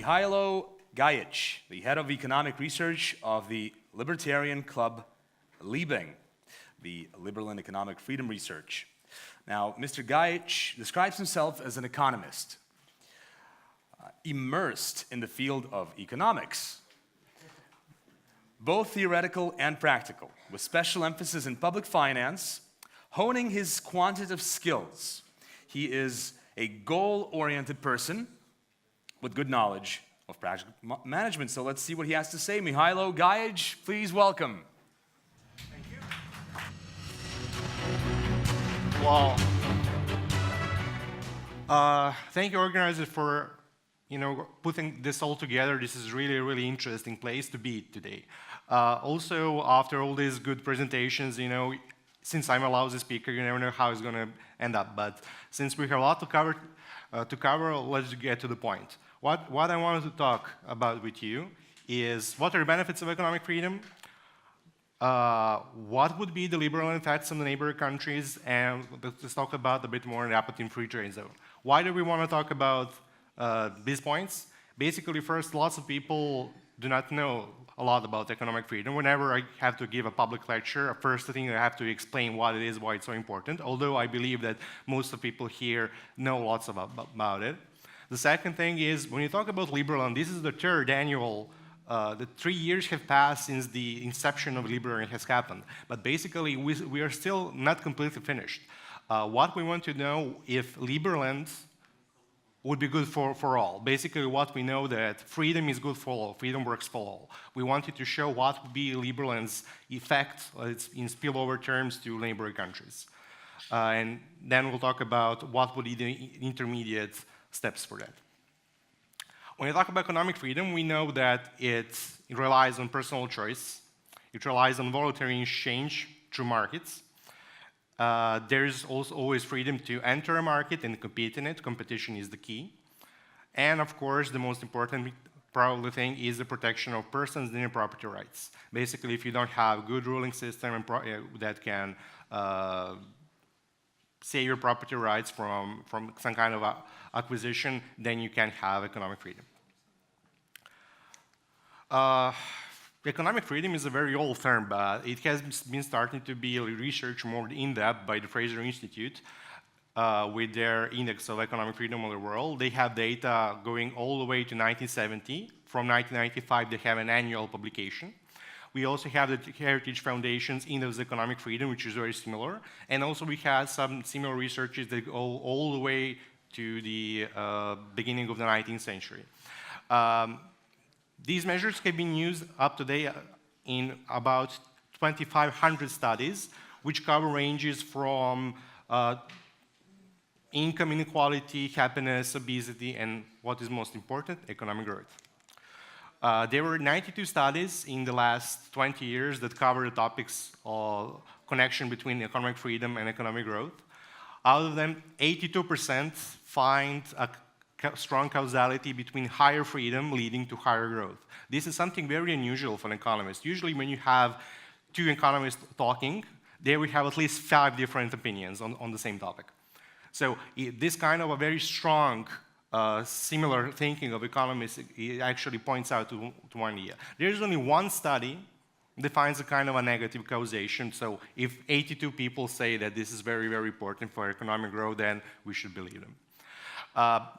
Mihailo Gajic, the head of economic research of the Libertarian club Libek, the Liberland Economic Freedom Research. Now, Mr. Gajic describes himself as an economist, immersed in the field of economics, both theoretical and practical, with special emphasis in public finance, honing his quantitative skills. He is a goal-oriented person with good knowledge of practical management. So let's see what he has to say. Mihailo Gajic, please welcome. Thank you. Well, thank you, organizers, for putting this all together. This is really, really interesting place to be today. Also, after all these good presentations, since I'm a lousy speaker, you never know how it's going to end up. But since we have a lot to cover, let's get to the point. What I wanted to talk about with you is what are the benefits of economic freedom, what would be the liberal effects on the neighboring countries, and let's talk about a bit more in the appetite free trade zone. Why do we want to talk about these points? Basically, first, lots of people do not know a lot about economic freedom. Whenever I have to give a public lecture, first thing I have to explain what it is, why it's so important, although I believe that most of the people here know lots about it. The second thing is, when you talk about Liberland, this is the third annual, the 3 years have passed since the inception of Liberland has happened. But basically, we are still not completely finished. What we want to know if Liberland would be good for all. Basically, what we know that freedom is good for all, freedom works for all. We wanted to show what would be Liberland's effect in spillover terms to neighboring countries. And then we'll talk about what would be the intermediate steps for that. When you talk about economic freedom, we know that it relies on personal choice. It relies on voluntary exchange through markets. There is also always freedom to enter a market and compete in it. Competition is the key. And of course, the most important probably thing is the protection of persons and their property rights. Basically, if you don't have a good ruling system that can save your property rights from some kind of acquisition, then you can have economic freedom. Economic freedom is a very old term, but it has been starting to be researched more in-depth by the Fraser Institute with their index of economic freedom of the world. They have data going all the way to 1970. From 1995, they have an annual publication. We also have the Heritage Foundation's Index of Economic Freedom, which is very similar. And also we had some similar researches that go all the way to the beginning of the 19th century. These measures have been used up to date in about 2,500 studies, which cover ranges from income inequality, happiness, obesity, and what is most important, economic growth. There were 92 studies in the last 20 years that cover the topics of connection between economic freedom and economic growth. Out of them, 82% find a strong causality between higher freedom leading to higher growth. This is something very unusual for an economist. Usually when you have two economists talking, there we have at least 5 different opinions on the same topic. So this kind of a very strong similar thinking of economists, it actually points out to one idea. There's only one study that finds a kind of a negative causation. So if 82 people say that this is very, very important for economic growth, then we should believe them.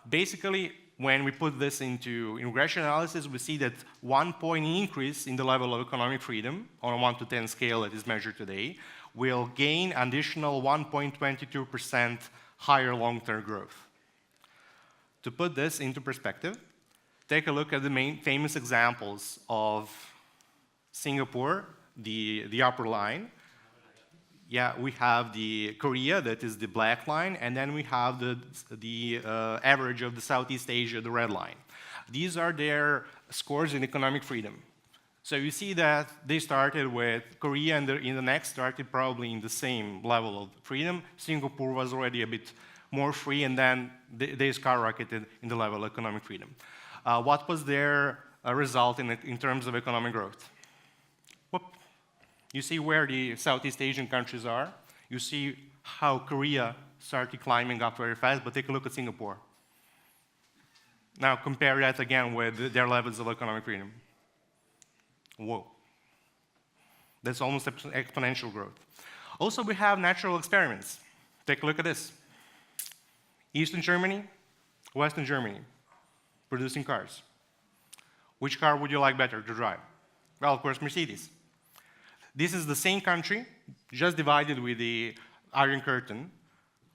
Basically, when we put this into ingression analysis, we see that 1 point increase in the level of economic freedom on a 1 to 10 scale that is measured today will gain additional 1.22% higher long-term growth. To put this into perspective, take a look at the main famous examples of Singapore, the upper line. Yeah, we have the Korea, that is the black line, and then we have the average of the Southeast Asia, the red line. These are their scores in economic freedom. So you see that they started with Korea, and in the next started probably in the same level of freedom. Singapore was already a bit more free, and then they skyrocketed in the level of economic freedom. What was their result in terms of economic growth? Whoop. You see where the Southeast Asian countries are. You see how Korea started climbing up very fast, but take a look at Singapore. Now compare that again with their levels of economic freedom. Whoa. That's almost exponential growth. Also, we have natural experiments. Take a look at this. Eastern Germany, Western Germany, producing cars. Which car would you like better to drive? Well, of course, Mercedes. This is the same country, just divided with the Iron Curtain.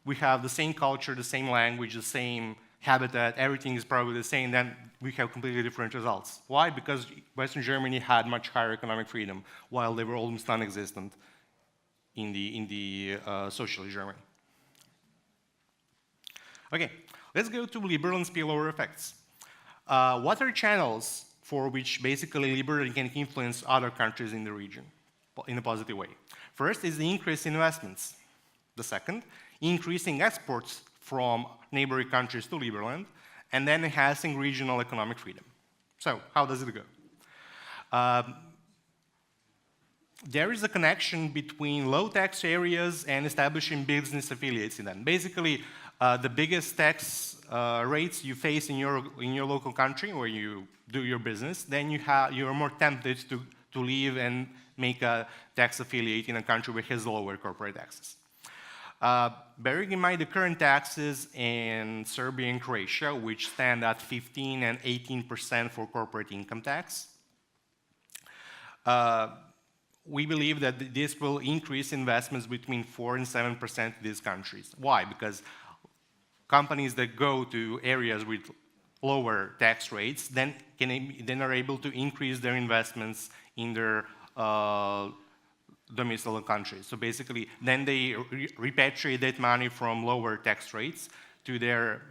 We have the same culture, the same language, the same habitat, everything is probably the same, then we have completely different results. Why? Because Western Germany had much higher economic freedom, while they were almost non-existent in the socialist Germany. Okay, let's go to Liberland spillover effects. What are channels for which basically Liberland can influence other countries in the region in a positive way? First is the increase in investments. The second, increasing exports from neighboring countries to Liberland, and then enhancing regional economic freedom. So, how does it go? There is a connection between low tax areas and establishing business affiliates in them. Basically, the biggest tax rates you face in your local country where you do your business, then you're more tempted to leave and make a tax affiliate in a country which has lower corporate taxes. Bearing in mind the current taxes in Serbia and Croatia, which stand at 15% and 18% for corporate income tax, we believe that this will increase investments between 4% and 7% in these countries. Why? Because companies that go to areas with lower tax rates then are able to increase their investments in their domicile countries. So basically, then they repatriate that money from lower tax rates to their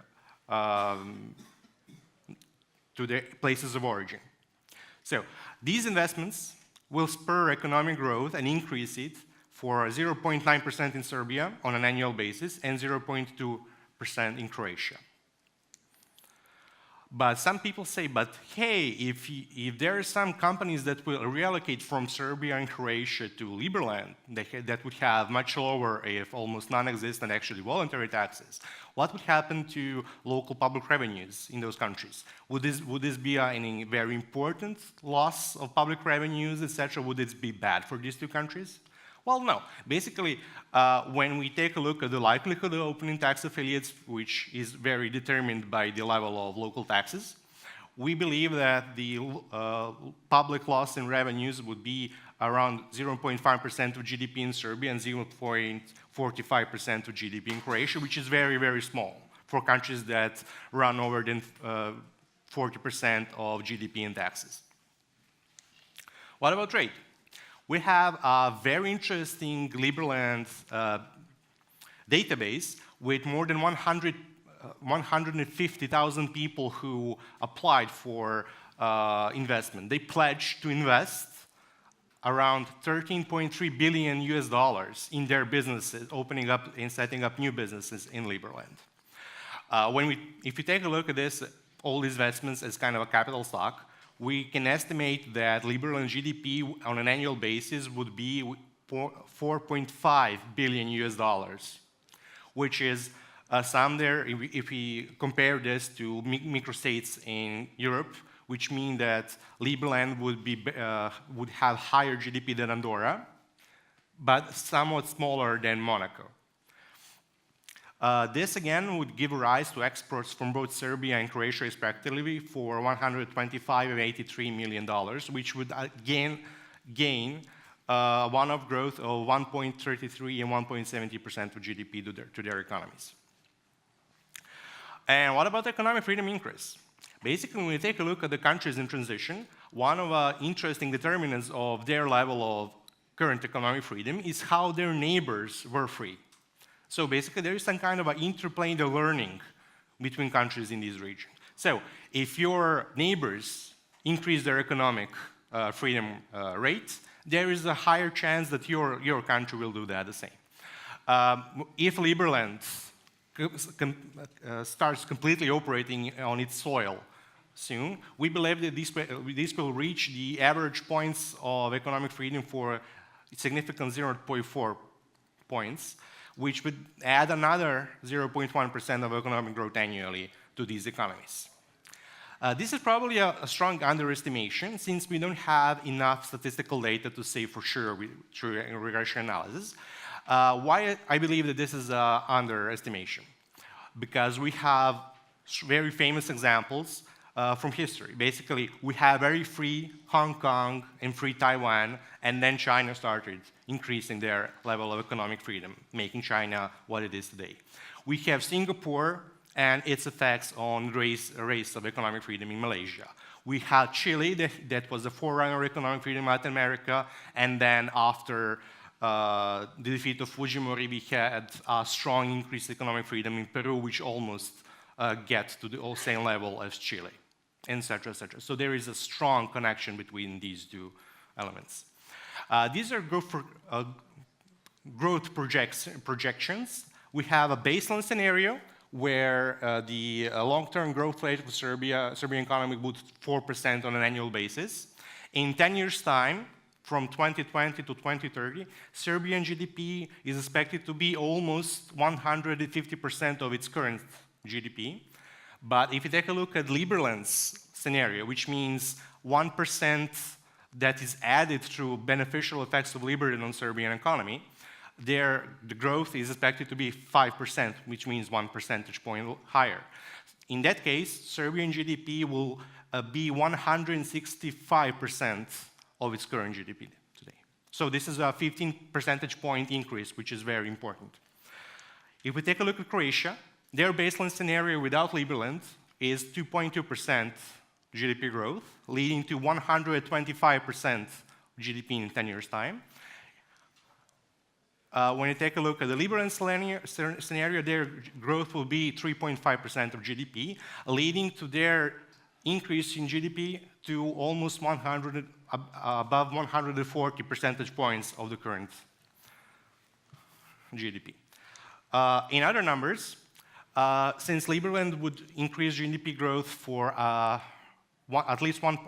places of origin. So these investments will spur economic growth and increase it for 0.9% in Serbia on an annual basis and 0.2% in Croatia. But some people say, but hey, if there are some companies that will reallocate from Serbia and Croatia to Liberland, that would have much lower, if almost non-existent, actually voluntary taxes, what would happen to local public revenues in those countries? Would this be any very important loss of public revenues, etc.? Would this be bad for these two countries? Well, no. Basically, when we take a look at the likelihood of opening tax affiliates, which is very determined by the level of local taxes, we believe that the public loss in revenues would be around 0.5% of GDP in Serbia and 0.45% of GDP in Croatia, which is very, very small for countries that run over than 40% of GDP in taxes. What about trade? We have a very interesting Liberland database with more than 150,000 people who applied for investment. They pledged to invest around $13.3 billion in their businesses, opening up and setting up new businesses in Liberland. If you take a look at this, all these investments as kind of a capital stock, we can estimate that Liberland GDP on an annual basis would be $4.5 billion, which is a sum there, if we compare this to microstates in Europe, which means that Liberland would have higher GDP than Andorra, but somewhat smaller than Monaco. This again would give rise to exports from both Serbia and Croatia respectively for $125 and $83 million, which would gain one-off growth of 1.33 and 1.70% of GDP to their economies. And what about economic freedom increase? Basically, when we take a look at the countries in transition, one of the interesting determinants of their level of current economic freedom is how their neighbors were free. So basically, there is some kind of an interplay in the learning between countries in this region. So if your neighbors increase their economic freedom rate, there is a higher chance that your country will do that the same. If Liberland starts completely operating on its soil soon, we believe that this will reach the average points of economic freedom for a significant 0.4 points, which would add another 0.1% of economic growth annually to these economies. This is probably a strong underestimation since we don't have enough statistical data to say for sure through regression analysis. Why I believe that this is an underestimation? Because we have very famous examples from history. Basically, we have very free Hong Kong and free Taiwan, and then China started increasing their level of economic freedom, making China what it is today. We have Singapore and its effects on race of economic freedom in Malaysia. We had Chile, that was the forerunner of economic freedom in Latin America, and then after the defeat of Fujimori, we had a strong increased economic freedom in Peru, which almost gets to the same level as Chile, etc., etc. So there is a strong connection between these two elements. These are growth projections. We have a baseline scenario where the long-term growth rate of Serbian economy would 4% on an annual basis. In 10 years' time, from 2020 to 2030, Serbian GDP is expected to be almost 150% of its current GDP. But if you take a look at Liberland's scenario, which means 1% that is added through beneficial effects of Liberland on Serbian economy, the growth is expected to be 5%, which means 1 percentage point higher. In that case, Serbian GDP will be 165% of its current GDP today. So this is a 15 percentage point increase, which is very important. If we take a look at Croatia, their baseline scenario without Liberland is 2.2% GDP growth, leading to 125% GDP in 10 years' time. When you take a look at the Liberland scenario, their growth will be 3.5% of GDP, leading to their increase in GDP to almost above 140 percentage points of the current GDP. In other numbers, since Liberland would increase GDP growth for at least one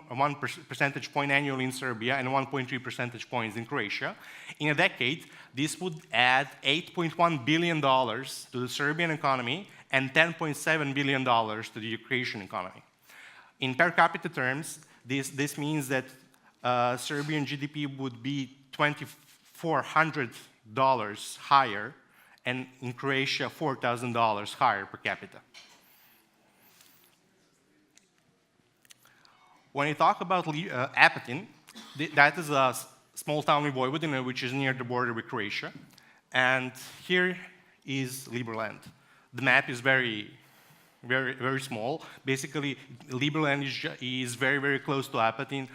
percentage point annually in Serbia and 1.3 percentage points in Croatia, in a decade, this would add $8.1 billion to the Serbian economy and $10.7 billion to the Croatian economy. In per capita terms, this means that Serbian GDP would be $2,400 higher, and in Croatia, $4,000 higher per capita. When you talk about Apatin, that is a small town in Vojvodina, which is near the border with Croatia. And here is Liberland. The map is very small. Basically, Liberland is very, very close to Apatin,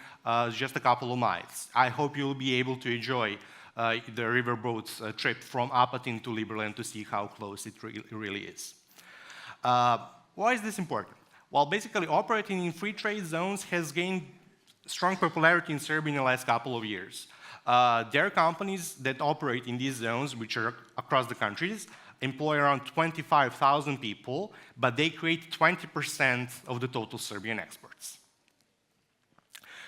just a couple of miles. I hope you'll be able to enjoy the riverboat trip from Apatin to Liberland to see how close it really is. Why is this important? Well, basically, operating in free trade zones has gained strong popularity in Serbia in the last couple of years. There are companies that operate in these zones, which are across the countries, employ around 25,000 people, but they create 20% of the total Serbian exports.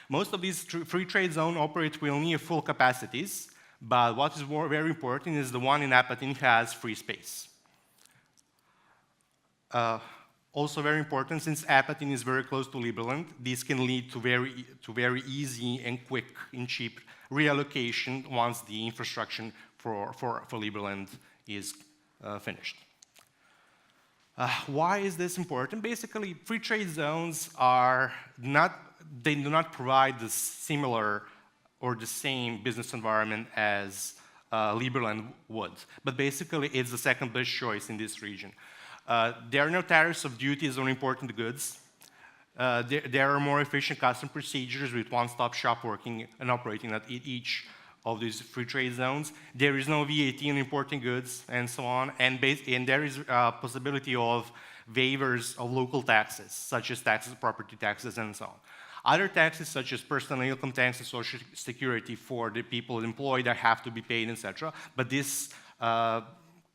Most of these free trade zones operate with near full capacities, but what is very important is the one in Apatin has free space. Also very important, since Apatin is very close to Liberland, this can lead to very easy and quick and cheap reallocation once the infrastructure for Liberland is finished. Why is this important? Basically, free trade zones they do not provide the similar or the same business environment as Liberland would. But basically, it's the second best choice in this region. There are no tariffs of duties on important goods. There are more efficient custom procedures with one-stop shop working and operating at each of these free trade zones. There is no VAT on importing goods and so on. And there is a possibility of waivers of local taxes, such as taxes, property taxes, and so on. Other taxes, such as personal income tax and social security for the people employed that have to be paid, etc. But this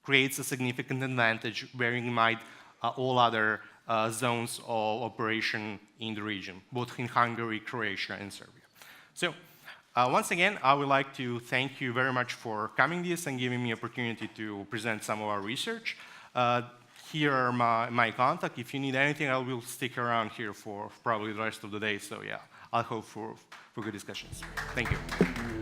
creates a significant advantage, bearing in mind all other zones of operation in the region, both in Hungary, Croatia, and Serbia. So, once again, I would like to thank you very much for coming this and giving me opportunity to present some of our research. here are my contact. If you need anything, I will stick around here for probably the rest of the day. So yeah, I hope for good discussions. Thank you.